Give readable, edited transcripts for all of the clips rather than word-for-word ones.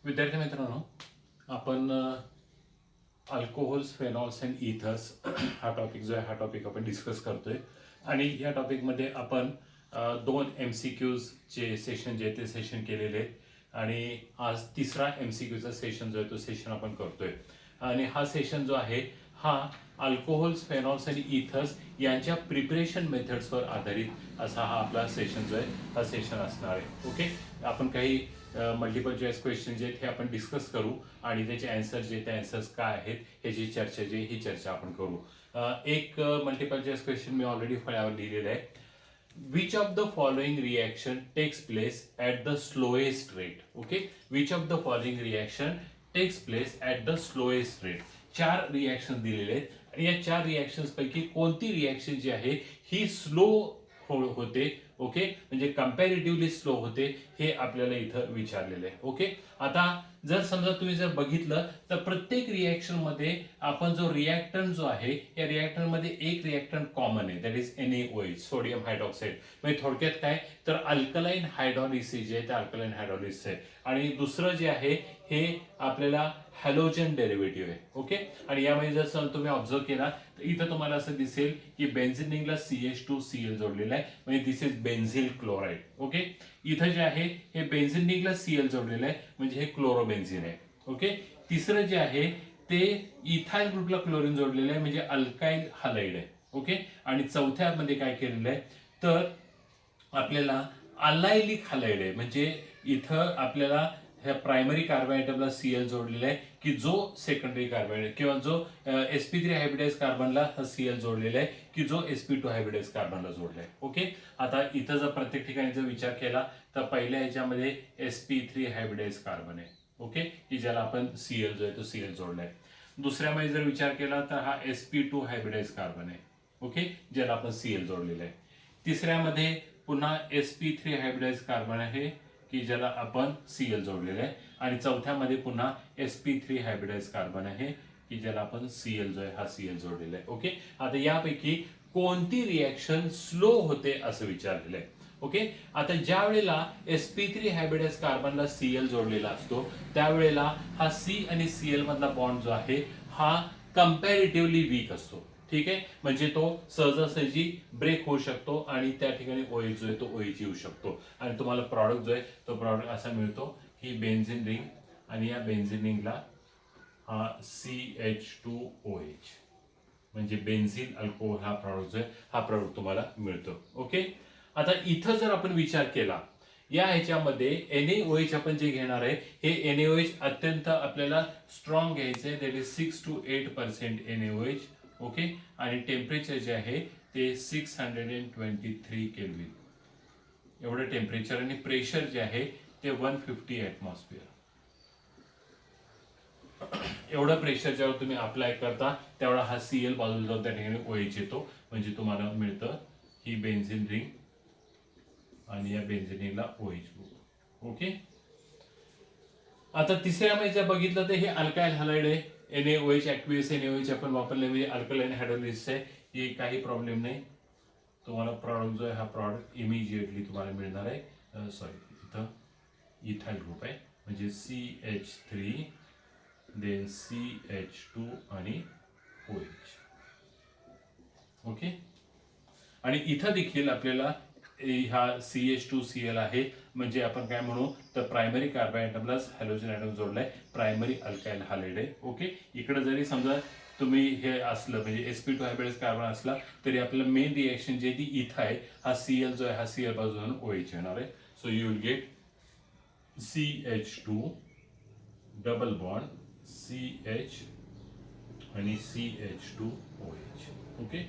विद्यार्थी मित्रांनो, आपण अल्कोहोल्स, फेनॉल्स अँड इथर्स हा टॉपिक जो आहे हा टॉपिक आपण डिस्कस करतोय. आणि या टॉपिकमध्ये आपण दोन MCQचे सेशन जे ते सेशन केलेले आहेत. आणि आज तिसरा MCQचा सेशन जो आहे तो सेशन आपण करतोय. आणि हा सेशन जो आहे हा अल्कोहोल्स, फेनॉल्स आणि इथर्स यांच्या प्रिपरेशन मेथड्सवर आधारित असा हा आपला सेशन जो आहे हा सेशन असणार आहे. ओके, आपण काही मल्टिपल चॉईस क्वेश्चन जे आहेत हे आपण डिस्कस करू आणि त्याचे आन्सर जे ते आन्सर्स काय आहेत याची चर्चा ही चर्चा आपण करू. एक मल्टिपल चॉईस क्वेश्चन मी ऑलरेडी फळ्यावर लिहिलेलं आहे. Which of the following reaction takes place at the slowest rate. Okay, which of the following reaction takes place at the slowest rate. 4 reaction दिलेले आहेत आणि या 4 रिएक्शन्स पैकी कोणती रिएक्शन जी आहे ही स्लो होते. ओके, म्हणजे कंपॅरेटिव्हली स्लो होते हे आपल्याला इथं विचारलेलं आहे. ओके, आता जर समजा तुम्ही जर बघितलं तर प्रत्येक रिएक्शन मध्ये आपण जो रिएक्टंट जो आहे या रिएक्टंट मध्ये एक रिएक्टंट कॉमन आहे, that is NaOH, sodium hydroxide. म्हणजे थोडक्यात काय तर अल्कलाईन हायड्रॉलिसिस जे आहे ते अल्कलाईन हायड्रॉलिसिस आहे. आणि दुसरं जे आहे हे आपल्याला हॅलोजन डेरिव्हेटिव्ह आहे. ओके, आणि यामध्ये जर तुम्ही ऑब्झर्व केला तर इथं तुम्हाला असं दिसेल की बेन्झिन रिंगला CH2Cl जोडलेला आहे, म्हणजे दिस इज बेन्झिल क्लोराइड. ओके, इथं जे आहे हे बेन्झिन रिंगला Cl जोडलेलं आहे, म्हणजे हे क्लोरोबेन्झिन आहे. ओके, तिसरं जे आहे ते इथाइल ग्रुपला क्लोरीन जोडलेलं आहे, म्हणजे अल्काइल हलाइड आहे. ओके, आणि चौथ्या मध्ये काय केलेलं आहे तर आपल्याला अलायलिक हलाइड आहे, म्हणजे इथं आपल्याला ह्या प्रायमरी कार्बन आयटमला Cl जोडलेला आहे की जो सेकंडरी कार्बन किंवा जो sp3 हायब्रिडाइज कार्बनला Cl जोडलेला आहे की जो sp2 हायब्रिडाइज कार्बनला जोडलाय. ओके, आता इथं जर प्रत्येक ठिकाणी जर विचार केला तर पहिल्या ह्याच्यामध्ये sp3 हायब्रिडाइज कार्बन आहे. ओके, की ज्याला आपण Cl जो आहे तो Cl जोडलाय. दुसऱ्यामध्ये जर विचार केला तर हा sp2 हायब्रिडाइज कार्बन आहे. ओके, ज्याला आपण Cl जोडलेला आहे. तिसऱ्यामध्ये पुन्हा sp3 हायब्रिडाइज कार्बन आहे की ज्याला आपण Cl जोडलेलं आहे. आणि चौथ्यामध्ये पुन्हा sp3 हायब्रिडाइज कार्बन आहे की ज्याला आपण Cl जो आहे हा Cl जोडलेला आहे. ओके, आता यापैकी कोणती रिएक्शन स्लो होते असं विचारलेलं आहे. ओके, आता ज्या वेळेला sp3 हायब्रिडाइज कार्बनला Cl जोडलेला असतो त्यावेळेला हा C आणि Cl मधला बॉन्ड जो आहे हा कंपॅरेटिव्हली वीक असतो. ठीक आहे, म्हणजे तो सहजासहजी ब्रेक होऊ शकतो आणि त्या ठिकाणी OH जो आहे तो OH येऊ शकतो आणि तुम्हाला प्रॉडक्ट जो आहे तो प्रॉडक्ट असा मिळतो ही बेन्झिन रिंग आणि या बेन्झिन रिंगला हा CH2OH म्हणजे बेन्झिन अल्कोहोल हा प्रॉडक्ट जो आहे हा प्रॉडक्ट तुम्हाला मिळतो. ओके, आता इथं जर आपण विचार केला या ह्याच्यामध्ये NaOH आपण जे घेणार आहे हे NaOH अत्यंत आपल्याला स्ट्रॉंग घ्यायचं आहे, that is 6 to 8% NaOH. Okay, आणि टेम्परेचर जे आहे ते 623 केल्विन एवढं टेम्परेचर आणि प्रेशर जे आहे ते 150 ॲटमॉस्फिअर. एवढं प्रेशर जेव्हा तुम्ही अप्लाय करता तेवढा हा Cl बाजूला जाऊन त्या ठिकाणी OH येतो, म्हणजे तुम्हाला मिळतं ही बेन्झिन रिंग आणि या बेन्झिन रिंगला OH ग्रुप. ओके, आता तिसऱ्यामध्ये जर बघितलं तर हे अल्काइल हलाइड आहे. NaOH ॲक्वियस NaOH आपण वापरले म्हणजे अल्कलाइन हायड्रोलिसिस आहे, हे काही प्रॉब्लेम नाही. तुम्हाला प्रॉडक्ट जो आहे हा प्रॉडक्ट इमिजिएटली तुम्हाला मिळणार आहे. सॉरी, इथं इथाइल ग्रुप आहे म्हणजे CH3 देन CH2 आणि OH. ओके, आणि इथं देखील आपल्याला हा CH2Cl आहे, म्हणजे आपण काय म्हणू तर प्रायमरी कार्बन आयटमला हॅलोजन आयटम जोडलाय, प्रायमरी अल्काइल हलाइड आहे. ओके, इकडे जरी समजा तुम्ही हे असलं म्हणजे sp2 हायब्रिडाइज कार्बन असला तरी आपल्याला मेन रिएक्शन जे ती इथं आहे हा Cl जो आहे हा Cl बाजून OH येणार आहे. So you will get CH2 double bond CH आणि CH2OH. ओके,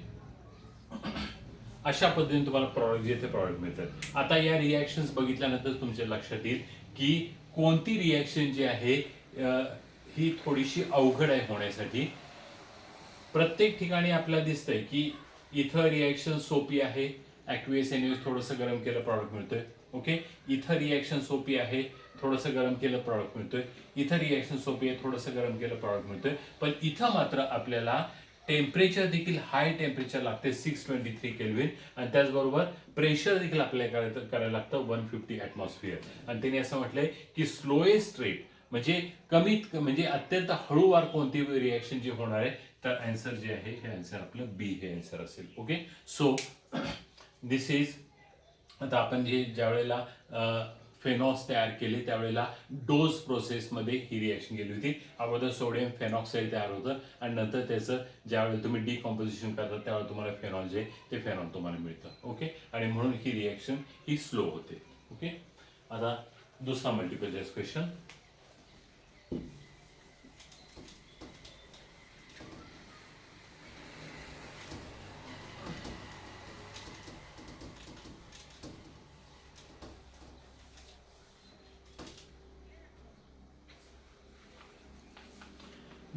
अशा पद्धतीने तुम्हाला प्रॉडक्ट जे ते प्रॉडक्ट मिळतात. आता या रिएक्शन्स बघितल्यानंतर तुमच्या लक्षात येईल की कोणती रिएक्शन जी आहे ही थोडीशी अवघड आहे होण्यासाठी. प्रत्येक ठिकाणी आपल्याला दिसतंय की इथं रिएक्शन सोपी आहे, ॲक्वियस NaOH थोडंसं गरम केलं प्रॉडक्ट मिळतोय. ओके, इथं रिएक्शन सोपी आहे, थोडंसं गरम केलं प्रॉडक्ट मिळतोय. इथं रिएक्शन सोपी आहे, थोडंसं गरम केलं प्रॉडक्ट मिळतोय. पण इथं मात्र आपल्याला टेम्परेचर देखील हाय टेम्परेचर लागते 623 केल्विन आणि त्याचबरोबर प्रेशर देखील आपल्याला करायला लागतं 150 ॲटमॉस्फिअर. आणि त्यांनी असं म्हटलंय की स्लोएस्ट रेट म्हणजे कमीत म्हणजे अत्यंत हळूवार कोणती रिॲक्शन जी होणार आहे, तर आन्सर जे आहे हे आन्सर आपलं बी हे आन्सर असेल. Okay, so this is. आता आपण जे ज्या वेळेला फेनॉक्स तयार केले त्यावेळेला डोज प्रोसेसमध्ये ही रिॲक्शन केली होती. अगोदर सोडियम फेनॉक्साईड तयार होतं आणि नंतर त्याचं ज्यावेळेला तुम्ही डिकॉम्पोजिशन करता त्यावेळेला तुम्हाला फेनॉल जे ते फेनॉल तुम्हाला मिळतं. ओके, आणि म्हणून ही रिॲक्शन ही स्लो होते. ओके, आता दूसरा multiple choice question.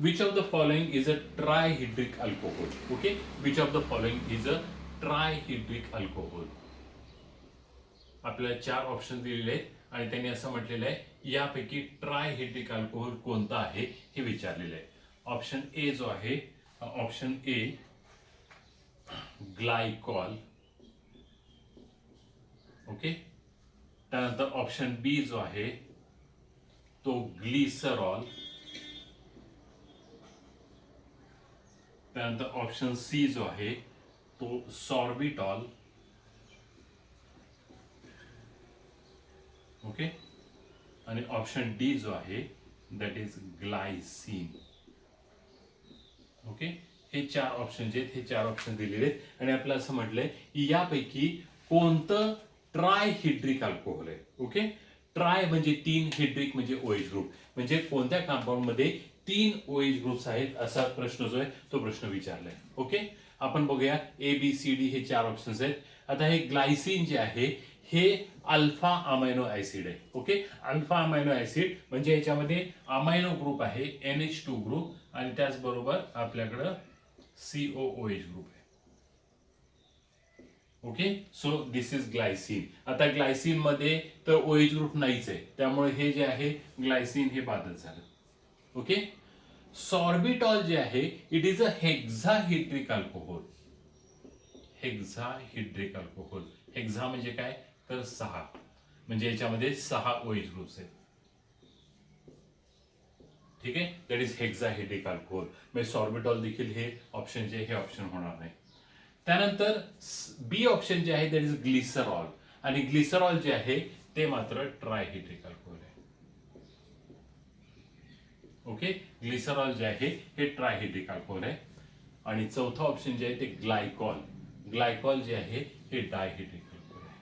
Which of the following is a trihedric alcohol? Okay, which of the following is a trihedric alcohol? आपल्याला 4 ऑप्शन दिलेले आहेत आणि त्यांनी असं म्हटलेलं आहे यापैकी ट्रायहेड्रिक अल्कोहोल कोणता आहे हे विचारलेलं आहे. ऑप्शन ए जो आहे, ऑप्शन ए ग्लायकॉल. ओके, त्यानंतर ऑप्शन बी जो आहे तो ग्लिसरॉल. त्यानंतर ऑप्शन सी जो आहे तो सॉर्बिटॉल. ओके, आणि ऑप्शन डी जो आहे दॅट इज ग्लायसिन. ओके, हे 4 ऑप्शन जे आहेत हे 4 ऑप्शन दिलेले आहेत आणि आपल्याला असं म्हटलंय की यापैकी कोणतं ट्रायहेड्रिक अल्कोहोल आहे. ओके, ट्राय म्हणजे 3, हेड्रिक म्हणजे ओएच ग्रुप, म्हणजे कोणत्या कंपाऊंड मध्ये 3 ओएच ग्रुप्स आहेत असा प्रश्न जो आहे तो प्रश्न विचारलाय. ओके, आपण बघूया ए बी सी डी हे 4 ऑप्शन्स आहेत. आता हे ग्लायसिन जे आहे हे अल्फा अमायनो ऍसिड आहे. ओके, अल्फा अमायनो ऍसिड म्हणजे याच्यामध्ये अमायनो ग्रुप आहे NH2 ग्रुप आणि त्याचबरोबर आपल्याकडं COOH ग्रुप आहे. Okay, so this is glycine. आता ग्लायसिन मध्ये तर OH ग्रुप नाहीच आहे त्यामुळे हे जे आहे ग्लायसिन हे बादच झालं. ओके, सॉर्बिटॉल जे आहे it is a hexahydric alcohol. Hexahydric alcohol, hexa म्हणजे काय तर 6, म्हणजे याच्यामध्ये 6 OH ग्रुप्स आहेत. ठीक आहे, दॅट इज हेक्साहेड्रिक अल्कोहोल. म्हणजे सॉर्बिटॉल देखील हे ऑप्शन जे हे ऑप्शन होणार नाही. त्यानंतर बी ऑप्शन जे आहे दॅट इज ग्लिसरॉल आणि ग्लिसरॉल जे आहे ते मात्र ट्रायहेड्रिक अल्कोहोल आहे. ओके, ग्लिसरॉल जे आहे हे ट्रायहेड्रिक अल्कोहोल आहे. आणि चौथा ऑप्शन जे आहे ते ग्लायकॉल. ग्लायकॉल जे आहे हे डायहेड्रिक अल्कोहोल आहे.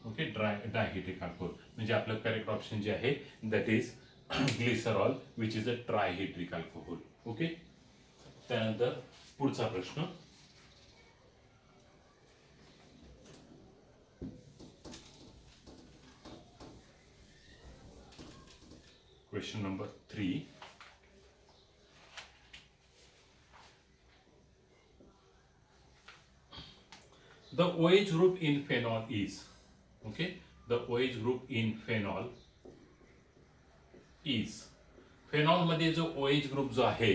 ओके, डायहेड्रिक अल्कोहोल म्हणजे आपलं करेक्ट ऑप्शन जे आहे that is glycerol which is a trihydric alcohol. Okay, त्यानंतर पुढचा प्रश्न. Question number 3. The OH group in phenol is, okay, the OH group in phenol is. Phenol मध्ये जो OH ग्रुप जो आहे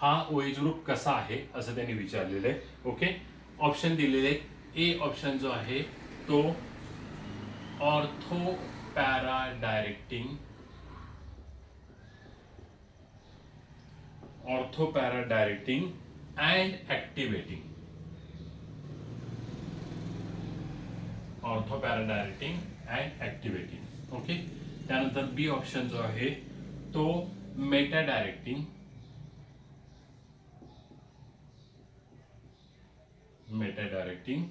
हा OH ग्रुप कसा आहे असं त्यांनी विचारलेलं आहे. ओके, ऑप्शन दिलेले. ए ऑप्शन जो आहे तो ortho para directing, ortho para directing and activating. Ortho para directing and activating. Okay, त्यानंतर बी ऑप्शन जो आहे तो meta directing, meta directing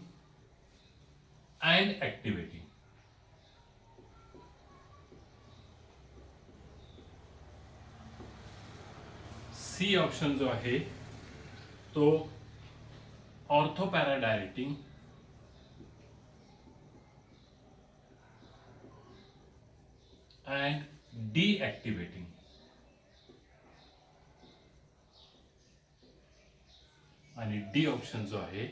and activating. C option जो आहे तो ऑर्थोपॅरा डायरेक्टिंग अँड डीऍक्टिवेटिंग. आणि डी ऑप्शन जो आहे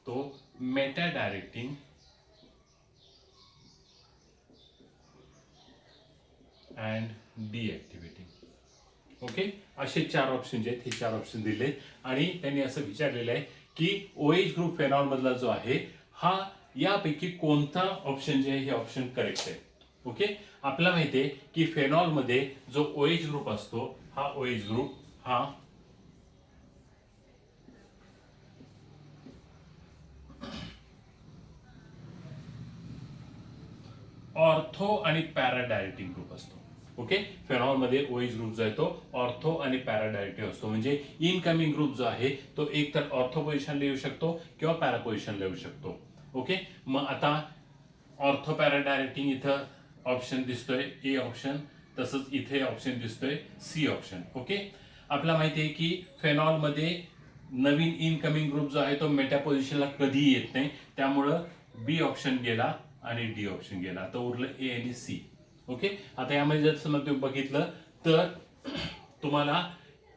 तो मेटा डायरेक्टिंग अँड डीऍक्टिवेटिंग. ओके, असे 4 ऑप्शन जे आहेत हे 4 ऑप्शन दिले आणि त्यांनी असं विचारलेलं आहे की OH ग्रुप फेनॉल मधला जो आहे हा यापैकी कोणता ऑप्शन जे आहे हे ऑप्शन करेक्ट आहे. ओके, आपल्याला माहिती आहे की फेनॉल मध्ये जो OH ग्रुप असतो हा OH ग्रुप हा ऑर्थो आणि पॅरा डायरेक्टिंग ग्रुप असतो. ओके, फेनॉल मध्ये OH ग्रुप जो आहे तो ऑर्थो आणि पॅरा डायरेक्टिव्ह असतो. म्हणजे इनकमिंग ग्रुप जो आहे तो एक तर ऑर्थो पोझिशनला येऊ शकतो किंवा पॅरा पोझिशनला येऊ शकतो. ओके, मग आता ऑर्थो पॅरा डायरेक्टिंग इथं ऑप्शन दिसतोय ए ऑप्शन, तसंच इथे ऑप्शन दिसतोय सी ऑप्शन. ओके, आपल्याला माहिती आहे की फेनॉल मध्ये नवीन इनकमिंग ग्रुप जो आहे तो मेटा पोझिशनला कधीही येत नाही, त्यामुळं बी ऑप्शन गेला आणि डी ऑप्शन गेला, तर उरलं ए आणि सी. ओके, आता यामध्ये जर समजा तुम्ही बघितलं तर तुम्हाला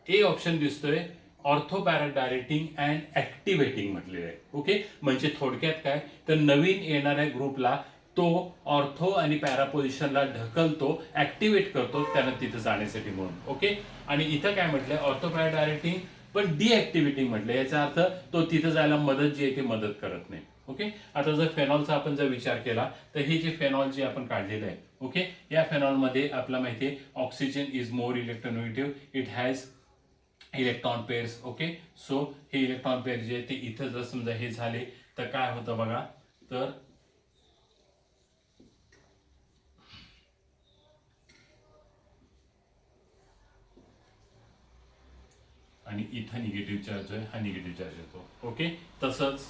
ए ऑप्शन दिसतोय ortho para directing and activating म्हटलेलं आहे. ओके, म्हणजे थोडक्यात काय तर नवीन येणाऱ्या ग्रुपला तो ऑर्थो आणि पॅरा पोझिशनला ढकलतो, ऍक्टिव्हेट करतो त्यांना तिथं जाण्यासाठी म्हणून. ओके, आणि इथं काय म्हटलंय ऑर्थो पॅरा डायरेक्टिंग पण डिऍक्टिव्हेटिंग म्हटलंय, याचा अर्थ तो तिथं जायला मदत जी आहे ती मदत करत नाही. ओके, आता जर फेनॉलचा आपण जर विचार केला तर हे जे फेनॉल जे आपण काढलेलं आहे, ओके, या फेनॉल मध्ये आपल्याला माहिती आहे oxygen is more electronegative, it has electron pairs. Okay, so हे इलेक्ट्रॉन पेअर जे ते इथं जर समजा हे झाले तर काय होतं बघा, तर आणि इथं निगेटिव्ह चार्ज आहे, हा निगेटिव्ह चार्ज येतो. ओके, तसंच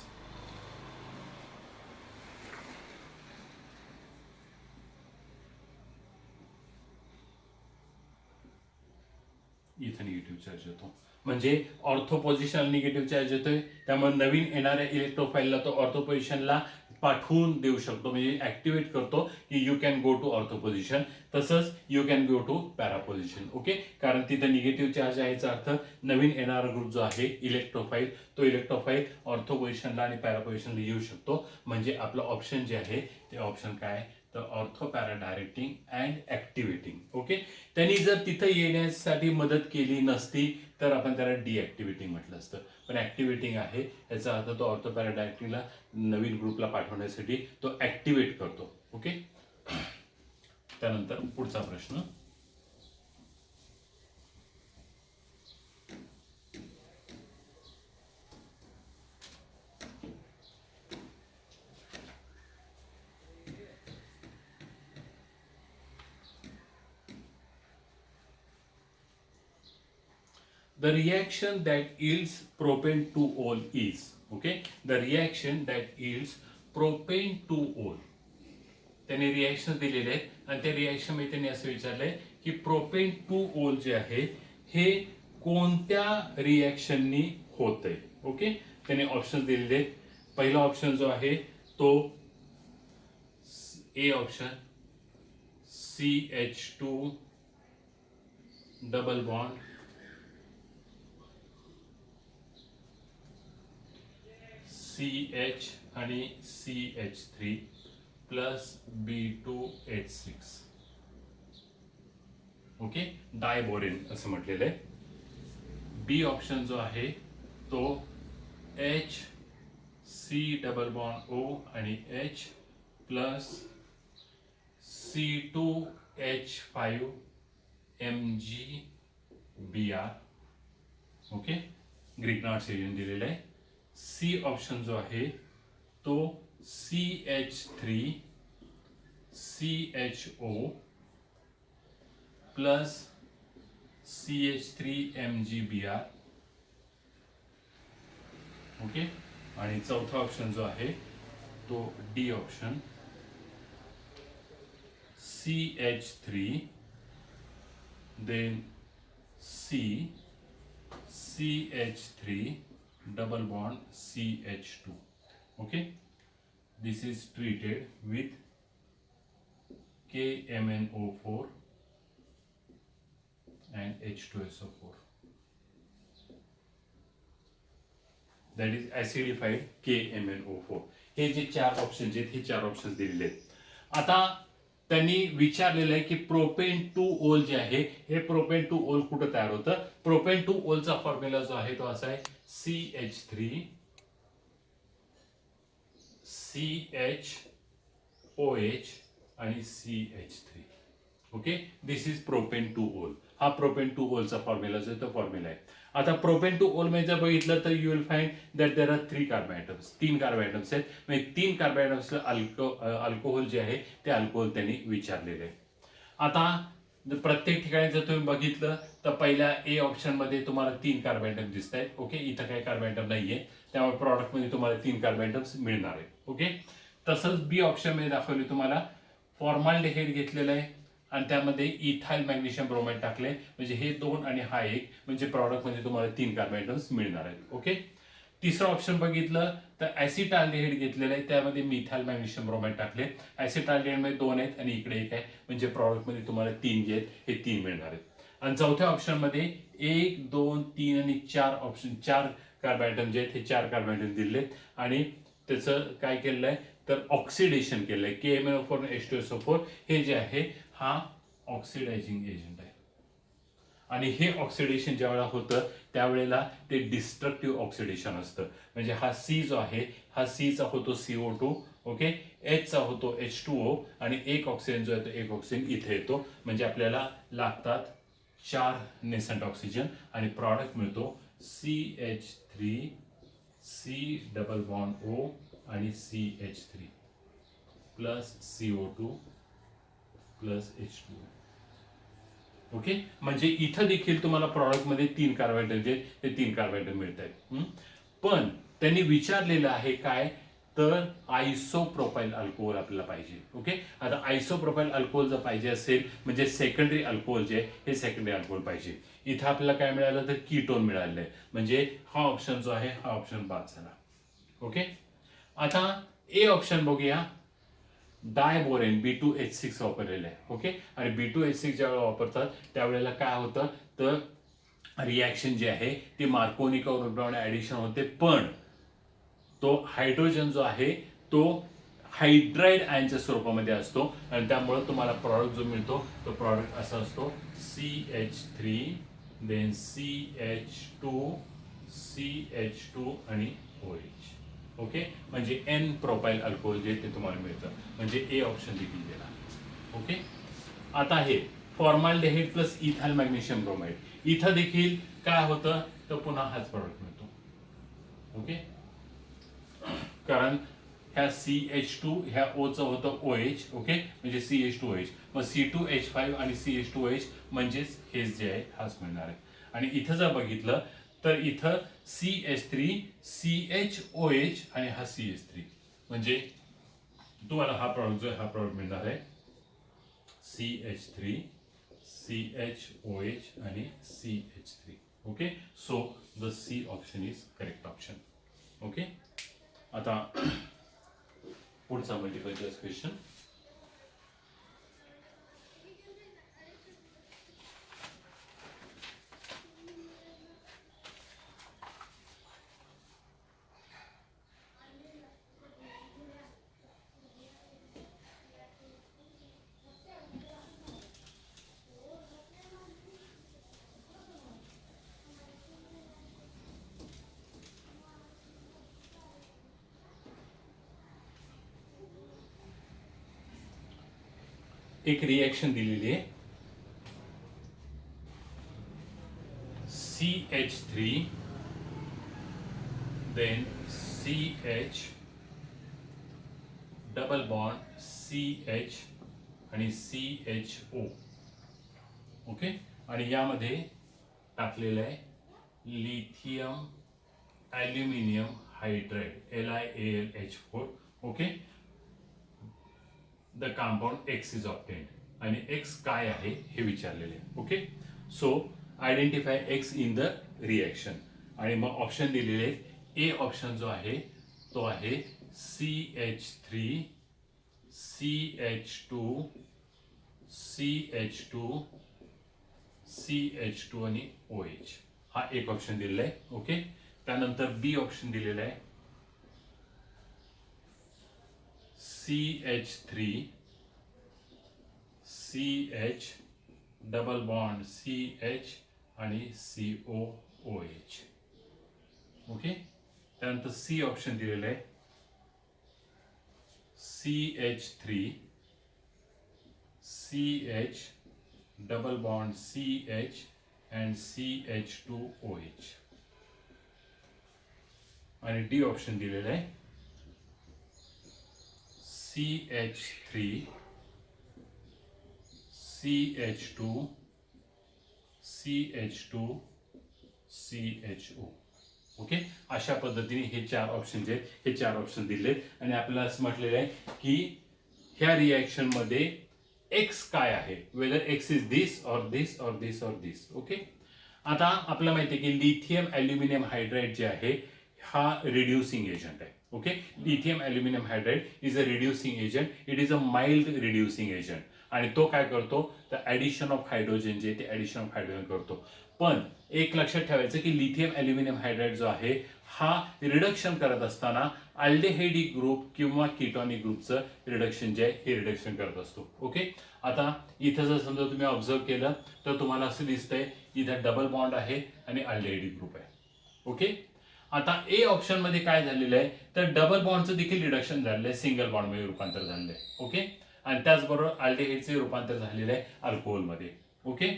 इथं निगेटिव्ह चार्ज येतो. म्हणजे ऑर्थो पोझिशनला निगेटिव्ह चार्ज येतोय, त्यामुळे नवीन येणाऱ्या इलेक्ट्रोफाईलला तो ऑर्थो पोझिशनला पाठवून देऊ शकतो, म्हणजे ऍक्टिव्हेट करतो की you can go to ortho position, तसंच you can go to para position. Okay, कारण तिथं निगेटिव्ह चार्ज आहे याचा अर्थ नवीन येणारा ग्रुप जो आहे इलेक्ट्रोफाईल, तो इलेक्ट्रोफाईल ऑर्थो पोझिशनला आणि पॅरा पोझिशनला येऊ शकतो. म्हणजे आपलं ऑप्शन जे आहे ते ऑप्शन काय तर ortho para directing and activating. Okay, त्यांनी जर तिथं येण्यासाठी मदत केली नसती तर आपण त्याला डिऍक्टिव्हेटिंग म्हटलं असतं, पण ऍक्टिव्हेटिंग आहे याचा अर्थ तो ऑर्थो पॅरा डायरेक्टिंगला नवीन ग्रुपला पाठवण्यासाठी तो ऍक्टिव्हेट करतो. ओके, त्यानंतर पुढचा प्रश्न, the reaction that yields propane 2-ol is, okay, the reaction that yields propane 2-ol. त्यांनी रिएक्शन दिलेले आहेत आणि त्या रिएक्शन मध्ये त्यांनी असं विचारलंय की प्रोपेन 2-ol जे आहे हे कोणत्या रिएक्शननी होतंय. ओके, त्यांनी ऑप्शन दिलेले आहेत. पहिला ऑप्शन जो आहे तो A option CH2 double bond CH आणि CH3 plus B2H6. Okay, diborane असं म्हटलेलं आहे. बी ऑप्शन जो आहे तो HC डबल बॉन्ड O आणि H plus C2H5 MgBr. Okay, Greek not season दिलेलं आहे. सी ऑप्शन जो आहे तो CH3 CHO plus CH3 MgBr. Okay, आणि चौथा ऑप्शन जो आहे तो D option CH3 then CH3 double bond CH2. Okay, this is treated with KMnO4 and H2SO4. That is acidified KMnO4. हे जे चार ऑप्शन आहेत हे चार ऑप्शन दिलेले आहेत. आता त्यांनी विचारलेलं आहे की प्रोपेन 2-ol जे आहे हे प्रोपेन 2-ol कुठं तयार होतं. प्रोपेन 2-olचा फॉर्म्युला जो आहे तो असा आहे CH3 CHOH आणि CH3. Okay, this is propane two ओल. हा प्रोपेन टू ओलचा फॉर्म्युला जो तो फॉर्म्युला आहे. आता प्रोपेन टू ओल मध्ये जर बघितलं तर you will find that there are 3 carbon items. 3 carbon items आहेत. म्हणजे 3 कार्बन आयटम्सला अल्कोहोल जे आहे ते अल्कोहोल त्यांनी विचारलेले आहे. आता प्रत्येक ठिकाणी जर तुम्ही बघितलं तर पहिल्या ए ऑप्शन मध्ये तुम्हाला 3 कार्बन आयटम दिसत आहेत. ओके, इथं काही कार्बन आयटम नाहीये, त्यामुळे प्रॉडक्ट मध्ये तुम्हाला 3 कार्बन आयटम्स मिळणार आहेत. ओके, तसंच बी ऑप्शन मध्ये दाखवले तुम्हाला फॉर्माल्डिहाइड घेतलेलं आहे आणि त्यामध्ये इथाइल मॅग्नेशियम ब्रोमाइड टाकले, म्हणजे हे 2 आणि हा 1, म्हणजे प्रॉडक्ट मध्ये तुम्हाला 3 कार्बन आयटम्स मिळणार आहेत. ओके, तिसरं ऑप्शन बघितलं तर ऍसिटाल्डिहाइड घेतलेलं आहे, त्यामध्ये मिथाइल मॅग्नेशियम ब्रोमाइड टाकले. ऍसिटाल्डिहाइड मध्ये 2 आहेत आणि इकडे 1 आहे, म्हणजे प्रॉडक्ट मध्ये तुम्हाला 3 जे आहेत हे 3 मिळणार आहेत. आणि चौथ्या ऑप्शन मध्ये 1, 2, 3 आणि 4 ऑप्शन, 4 कार्बन आयटम जे आहेत हे 4 कार्बन आयटम दिलेत आणि त्याचं काय केलेलं आहे तर ऑक्सिडेशन केलंय. KMnO4H2SO4 हे जे आहे हा ऑक्सिडायझिंग एजंट आहे आणि हे ऑक्सिडेशन ज्यावेळेला होतं त्यावेळेला ते डिस्ट्रक्टिव्ह ऑक्सिडेशन असतं. म्हणजे हा C जो आहे हा C चा होतो CO2, ओके, H चा होतो H2O आणि एक ऑक्सिजन जो आहे तो एक ऑक्सिजन इथे येतो. म्हणजे आपल्याला लागतात 4 नेसंट ऑक्सिजन आणि प्रॉडक्ट मिळतो CH3 C double bond O आणि CH3 plus CO2 plus H2O. Okay, म्हणजे इथं देखील तुम्हाला प्रॉडक्ट मध्ये 3 कार्बन जे ते 3 कार्बन मिळत आहेत. पण त्यांनी विचारलेलं आहे काय तर आयसोप्रोपाइल अल्कोहोल आपल्याला पाहिजे. ओके, आता आयसोप्रोपाइल अल्कोहोल जर पाहिजे असेल म्हणजे सेकंडरी अल्कोहोल जे हे सेकंडरी अल्कोहोल पाहिजे. इथं आपल्याला काय मिळालं तर कीटोन मिळालेलं आहे, म्हणजे हा ऑप्शन जो आहे हा ऑप्शन बाद झाला. ओके, आता ए ऑप्शन बघूया. डायबोरेन B2H6 वापरलेलं आहे. ओके, आणि B2H6 ज्यावेळेला वापरतात त्यावेळेला काय होतं तर रिॲक्शन जे आहे ती मार्कोनी प्रमाणे ऍडिशन होते, पण तो हायड्रोजन जो आहे तो हायड्राइड आयनच्या स्वरूपामध्ये असतो आणि त्यामुळे तुम्हाला प्रॉडक्ट जो मिळतो तो प्रॉडक्ट असा असतो CH3 देन CH2 आणि OH. ओके, म्हणजे N प्रोपाइल अल्कोहोल जे ते तुम्हाला मिळतं, म्हणजे ए ऑप्शन देखील दिला. ओके, आता हे formaldehyde plus ethyl magnesium bromide, इथं देखील काय होतं तर पुन्हा हाच प्रॉडक्ट मिळतो. ओके, कारण ह्या CH2 ह्या O चं होतं OH. ओके, म्हणजे CH2OH, मग C2H5 आणि CH2OH म्हणजेच हेच जे आहे हाच मिळणार आहे. आणि इथं जर बघितलं तर इथं CH3 CHOH आणि हा CH3, म्हणजे तुम्हाला हा प्रॉडक्ट जो आहे हा प्रॉडक्ट मिळणार आहे CH3 CHOH आणि CH3. Okay, so the C option is correct option. Okay, आता पुढचा मल्टिपल चॉईस क्वेश्चन. एक रिएक्शन दिलेली आहे CH3 then CH double bond CH आणि CHO. ओके, आणि यामध्ये टाकलेलं आहे lithium aluminium hydride LiAlH4. Okay, the compound X is obtained आणि X काय आहे हे विचारलेले आहे. Okay, so identify X in the reaction आणि मग ऑप्शन दिलेले आहेत. ए ऑप्शन जो आहे तो आहे CH3 CH2 आणि OH हा एक ऑप्शन दिलेला आहे. ओके, त्यानंतर बी ऑप्शन दिलेला आहे CH3 CH double bond CH आणि COOH. ओके, त्यानंतर सी ऑप्शन दिलेलं आहे CH3 CH double bond CH and CH2OH. आणि डी ऑप्शन दिलेलं आहे CH3 CH2 CH2 CHO. Okay, अशा पद्धतीने हे चार ऑप्शन जे हे चार ऑप्शन दिले आणि आपल्याला असं म्हटलेलं आहे की ह्या रिएक्शन मध्ये एक्स काय आहे, वेदर एक्स इज दिस और दिस और दिस और दिस. ओके, आता आपल्याला माहिती आहे की लिथियम ॲल्युमिनियम हायड्राइड जे आहे हा रिड्युसिंग एजंट आहे. Okay, lithium aluminium hydride is a reducing agent. It is a mild reducing agent आणि तो काय करतो तर ॲडिशन ऑफ हायड्रोजन जे ते ॲडिशन ऑफ हायड्रोजन करतो. पण एक लक्षात ठेवायचं की लिथियम ॲल्युमिनियम हायड्राइड जो आहे हा रिडक्शन करत असताना अल्डेहाइडिक ग्रुप किंवा कीटॉनिक ग्रुपचं रिडक्शन जे आहे हे रिडक्शन करत असतो. ओके, आता इथं जर समजा तुम्ही ऑब्झर्व केलं तर तुम्हाला असं दिसतंय इथं डबल बॉन्ड आहे आणि अल्डेहाइडिक ग्रुप आहे. ओके, आता ए ऑप्शन मध्ये काय झालेलं आहे तर डबल बॉन्डचं देखील रिडक्शन झालेलं आहे, सिंगल बॉन्ड मध्ये रूपांतर झालेलं आहे. ओके, आणि त्याचबरोबर अल्डेहाइडचे रूपांतर झालेलं आहे अल्कोहोलमध्ये. ओके,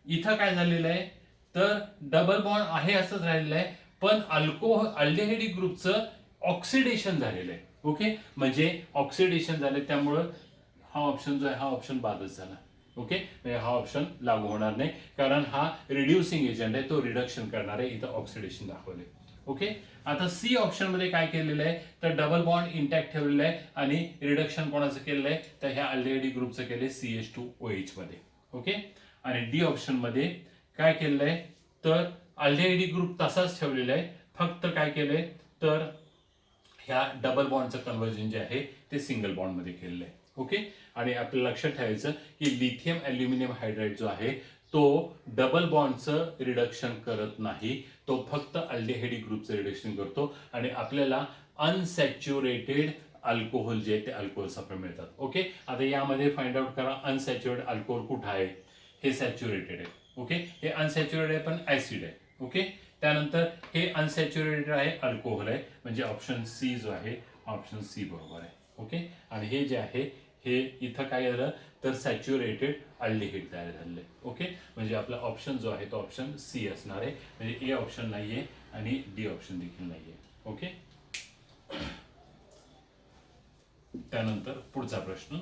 इथं काय झालेलं आहे तर डबल बॉन्ड आहे असंच राहिलेलं आहे पण अल्डेहाइडिक ग्रुपचं ऑक्सिडेशन झालेलं आहे. ओके, म्हणजे ऑक्सिडेशन झाले त्यामुळं हा ऑप्शन जो आहे हा ऑप्शन बादच झाला. ओके, म्हणजे हा ऑप्शन लागू होणार नाही कारण हा रिड्युसिंग एजंट आहे, तो रिडक्शन करणार आहे. इथं ऑक्सिडेशन दाखवले. ओके, आता सी ऑप्शन मध्ये काय केलेलं आहे तर डबल बॉन्ड इंटॅक्ट ठेवलेलं आहे आणि रिडक्शन कोणाचं केलेलं आहे तर ह्या अल्डेहाइडिक ग्रुपचं केलंय CH2OH मध्ये. ओके, आणि डी ऑप्शन मध्ये काय केलेलं आहे तर अल्डेहाइडिक ग्रुप तसाच ठेवलेला आहे, फक्त काय केलंय तर ह्या डबल बॉन्डचं कन्व्हर्जन जे आहे ते सिंगल बॉन्ड मध्ये केलेलं आहे. ओके, आणि आपल्याला लक्षात ठेवायचं की लिथियम ॲल्युमिनियम हायड्राइड जो आहे तो डबल बॉन्डचं रिडक्शन करत नाही, तो फक्त अल्डेहाइडिक ग्रुपचं रिडक्शन करतो आणि आपल्याला अनसॅच्युरेटेड अल्कोहोल जे आहे ते अल्कोहोल सापडे मिळतात. ओके, आता यामध्ये फाइंड आउट करा अनसॅच्युरेटेड अल्कोहोल कुठं आहे, हे सॅच्युरेटेड आहे. ओके, हे अनसॅच्युरेटेड आहे पण ऍसिड आहे. ओके, त्यानंतर हे अनसॅच्युरेटेड आहे अल्कोहोल आहे म्हणजे ऑप्शन सी जो आहे ऑप्शन सी बरोबर आहे. ओके, आणि हे जे आहे हे इथं काय झालं तर सॅच्युरेटेड अल्डिहाइड तयार झालेलं आहे. ओके, म्हणजे आपला ऑप्शन जो आहे तो ऑप्शन सी असणार आहे, म्हणजे ए ऑप्शन नाहीये आणि डी ऑप्शन देखील नाहीये. ओके, त्यानंतर पुढचा प्रश्न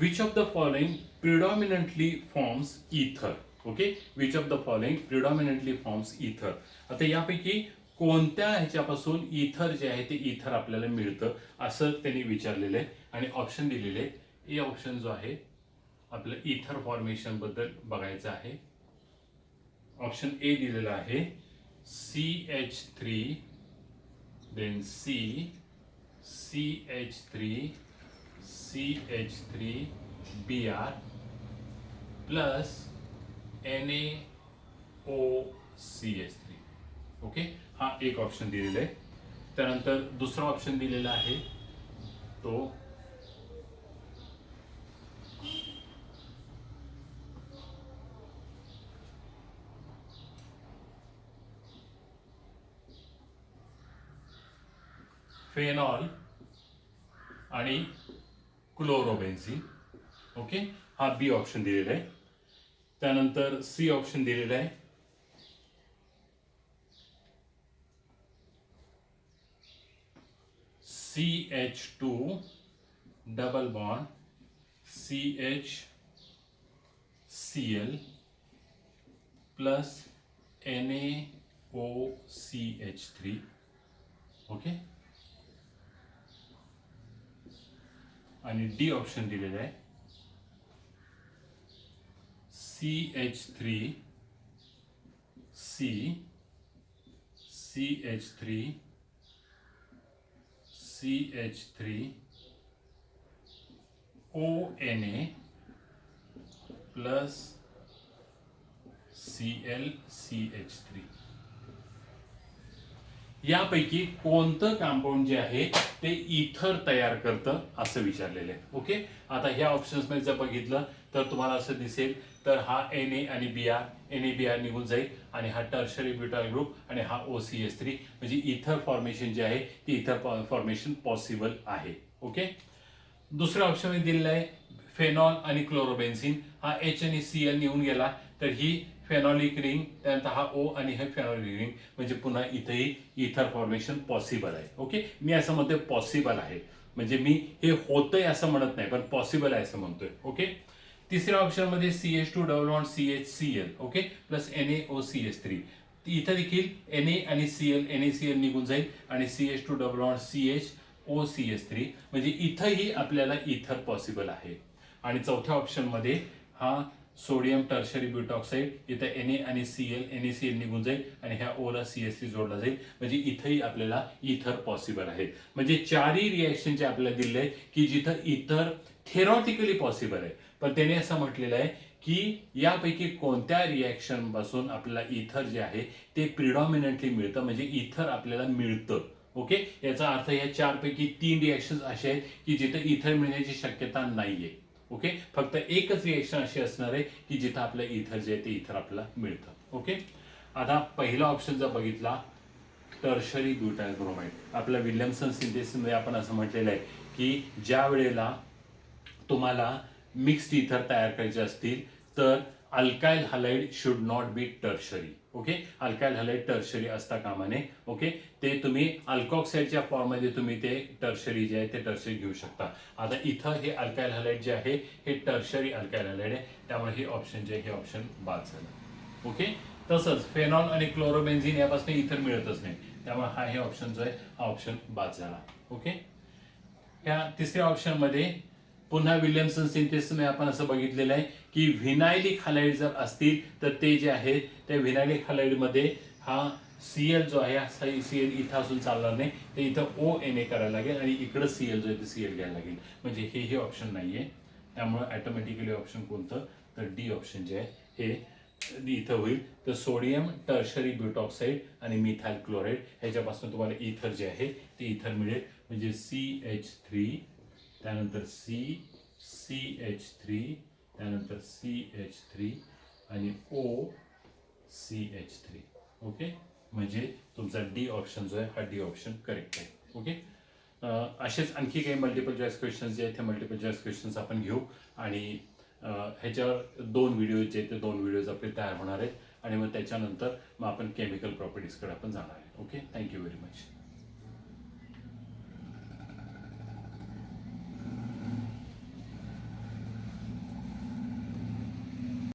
which of the following predominantly forms ether. Okay, which of the following predominantly forms ether. आता यापैकी कोणत्या ह्याच्यापासून इथर जे आहे ते इथर आपल्याला मिळतं असं त्यांनी विचारलेलं आहे आणि ऑप्शन दिलेले आहे. ए ऑप्शन जो आहे आपलं इथर फॉर्मेशन बद्दल बघायचं आहे. ऑप्शन ए दिलेला आहे CH3 then CH3 CH3Br plus NaOCH3. Okay, हा एक ऑप्शन दिलेला आहे. त्यानंतर दुसरा ऑप्शन दिलेला आहे तो फेनॉल आणि क्लोरोबेन्झिन. ओके, हा बी ऑप्शन दिलेला आहे. त्यानंतर सी ऑप्शन दिलेला आहे CH2 double bond CHCl plus NaOCH3. Okay, आणि डी ऑप्शन दिलेलं आहे CH3C CH3 CH3 ONA plus ClCH3 यापैकी कोणतं कंपाऊंड जे आहे ते इथर तयार करतं असं विचारलेलं आहे. ओके, आता ह्या ऑप्शन्स मध्ये जर बघितलं तर तुम्हाला असं दिसेल तर हा Na आणि Br निघून जाईल आणि हा टर्शरी ब्युटाइल ग्रुप आणि हा OCH3 म्हणजे इथर फॉर्मेशन जे आहे ते इथर फॉर्मेशन पॉसिबल आहे. ओके, दुसऱ्या ऑप्शन मध्ये दिलेलं आहे फेनॉल आणि क्लोरोबेन्झिन. हा H आणि Cl निघून गेला तर ही फेनॉलिक रिंग, त्यानंतर हा O आणि हे फेनॉलिक रिंग म्हणजे पुन्हा इथेही इथर फॉर्मेशन पॉसिबल आहे. ओके, मी असं म्हणतोय पॉसिबल आहे म्हणजे मी हे होतंय असं म्हणत नाही पण पॉसिबल आहे असं म्हणतोय. ओके, तिसऱ्या ऑप्शन मध्ये CH2 double bond CHCl okay plus NaOCH3. इथं देखील Na आणि NaCl निघून जाईल आणि CH2 डबल बॉन्ड CHOCH3 म्हणजे इथंही आपल्याला इथर पॉसिबल आहे. आणि चौथ्या ऑप्शन मध्ये हा सोडियम टर्शरी ब्युटॉक्साइड, इथं Na आणि NaCl निघून जाईल आणि ह्या O ला CH3 जोडला जाईल म्हणजे इथंही आपल्याला इथर पॉसिबल आहे. म्हणजे चारही रिएक्शन जे आपल्याला दिले आहेत की जिथं इथर थेरॉटिकली पॉसिबल आहे, पण त्याने असं म्हटलेलं आहे की यापैकी कोणत्या रिएक्शन पासून आपल्याला इथर जे आहे ते प्रिडॉमिनंटली मिळतं म्हणजे इथर आपल्याला मिळतं. ओके, याचा अर्थ या चारपैकी 3 रिएक्शन असे आहेत की जिथे इथर मिळण्याची शक्यता नाहीये. ओके, फक्त एकच रिएक्शन अशी असणार आहे की जिथं आपलं इथर जे आहे ते इथर आपल्याला मिळतं. ओके, आता पहिला ऑप्शन जर बघितला टर्शरी ब्युटाइल ब्रोमाइड, आपल्या विल्यमसन सिंथेसिसमध्ये आपण असं म्हटलेलं आहे की ज्या वेळेला तुम्हाला मिक्स्ड इथर तयार करायचे असतील तर alkyl halide should not be tertiary. Okay, alkyl halide tertiary असता कामा नये. ओके, ते तुम्ही अल्कॉक्साइडच्या फॉर्ममध्ये तुम्ही ते टर्शरी जे आहे ते टर्शरी घेऊ शकता. आता इथं हे अल्काइल हलाइड जे आहे हे टर्शरी अल्काइल हलाइड आहे त्यामुळे हे ऑप्शन जे आहे हे ऑप्शन बाद झालं. ओके, तसंच फेनॉल आणि क्लोरोबेन्झिन यापासून इथर मिळतच नाही त्यामुळे हा हे ऑप्शन जो आहे हा ऑप्शन बाद झाला. ओके, ह्या तिसऱ्या ऑप्शन मध्ये पुन्हा विल्यमसन सिंथेसिसमध्ये आपण असं बघितलेलं आहे की व्हिनायलिक हलाइड जर असतील तर ते जे आहे त्या व्हिनायलिक हलाइड मध्ये हा Cl जो आहे Cl इथं असून चालणार नाही, ते इथं ONA करायला लागेल आणि इकडं Cl जो आहे ते Cl घ्यायला लागेल म्हणजे हे ऑप्शन नाहीये. त्यामुळे ऑटोमॅटिकली ऑप्शन कोणतं तर डी ऑप्शन जे आहे हे इथं होईल. तर सोडियम टर्शरी ब्युटॉक्साइड आणि मिथाइल क्लोराइड ह्याच्यापासून तुम्हाला इथर जे आहे ते इथर मिळेल म्हणजे CH3 त्यानंतर CH3 त्यानंतर CH3 आणि OCH3. ओके, म्हणजे तुमचा डी ऑप्शन जो आहे हा डी ऑप्शन करेक्ट आहे. ओके, असेच आणखी काही मल्टिपल चॉईस क्वेश्चन्स जे आहेत ते मल्टिपल चॉईस क्वेश्चन्स आपण घेऊ आणि ह्याच्यावर 2 व्हिडिओ जे आहेत ते 2 व्हिडिओज आपले तयार होणार आहेत आणि मग त्याच्यानंतर मग आपण केमिकल प्रॉपर्टीजकडे आपण जाणार आहे. Okay, thank you very much.